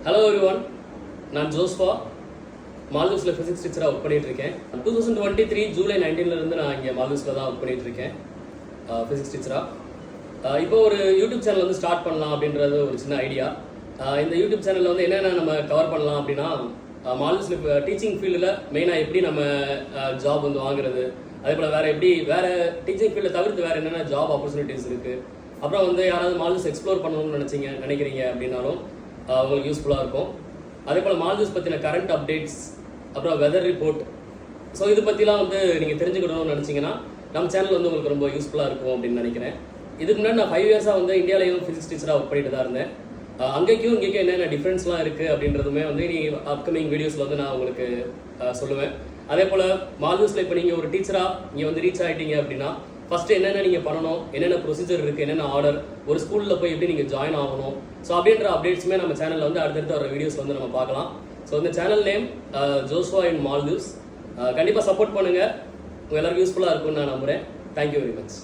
Hello everyone, நான் Joshua மால்தீவ்ஸில் physics டீச்சராக work பண்ணிகிட்ருக்கேன். 2023 ஜூலை 19 நான் இங்கே மால்தீவ்ஸில் தான் ஒர்க் பண்ணிகிட்ருக்கேன் ஃபிசிக்ஸ் டீச்சராக. இப்போ ஒரு யூடியூப் சேனல் வந்து ஸ்டார்ட் பண்ணலாம் அப்படின்றது ஒரு சின்ன ஐடியா. இந்த யூடியூப் சேனலில் வந்து என்னென்ன நம்ம கவர் பண்ணலாம் அப்படின்னா, மால்தீவ்ஸில் இப்போ டீச்சிங் ஃபீல்டில் மெயினாக எப்படி நம்ம ஜாப் வந்து வாங்குறது, அதே போல் வேறு டீச்சிங் ஃபீல்டை தவிர்த்து வேறு என்னென்ன ஜாப் ஆப்பர்ச்சுனிட்டிஸ் இருக்குது, அப்புறம் வந்து யாராவது மால்தீவ்ஸ் எக்ஸ்ப்ளோர் பண்ணணும்னு நினைக்கிறீங்க அப்படின்னாலும் உங்களுக்கு யூஸ்ஃபுல்லாக இருக்கும். அதே போல் மால்தீவ்ஸ் பற்றின கரண்ட் அப்டேட்ஸ், அப்புறம் வெதர் ரிப்போர்ட், ஸோ இது பற்றிலாம் வந்து நீங்கள் தெரிஞ்சுக்கணும்னு நினச்சிங்கன்னா நம்ம சேனல் வந்து உங்களுக்கு ரொம்ப யூஸ்ஃபுல்லாக இருக்கும் அப்படின்னு நினைக்கிறேன். இதுக்கு முன்னாடி நான் 5 இயர்ஸாக வந்து இந்தியாவிலையும் ஃபிசிக்ஸ் டீச்சராக ஒர்க் பண்ணிட்டு தான் இருந்தேன். அங்கேயும் இங்கேயும் என்னென்ன டிஃப்ரென்ஸ்லாம் இருக்குது அப்படின்றதுமே வந்து நீ அப்கமிங் வீடியோஸில் வந்து நான் உங்களுக்கு சொல்லுவேன். அதே போல் மால்தீவ்ஸில் இப்போ நீங்கள் ஒரு டீச்சராக இங்கே வந்து ரீச் ஆகிட்டீங்க அப்படின்னா ஃபஸ்ட்டு என்னென்ன நீங்கள் பண்ணணும், என்னென்ன ப்ரொசீஜர் இருக்குது, என்னென்ன ஆர்டர், ஒரு ஸ்கூலில் போய் எப்படி நீங்கள் ஜாயின் ஆகணும், ஸோ அப்படின்ற அப்டேட்ஸுமே நம்ம சேனலில் வந்து அடுத்தடுத்து வர வீடியோஸ் வந்து நம்ம பார்க்கலாம். ஸோ இந்த சேனல் நேம் ஜோஸ்வா இன் மால்தீவ்ஸ். கண்டிப்பாக சப்போர்ட் பண்ணுங்கள், உங்கள் எல்லாருக்கும் யூஸ்ஃபுல்லாக இருக்கும்னு நான் நம்புகிறேன். Thank you very much.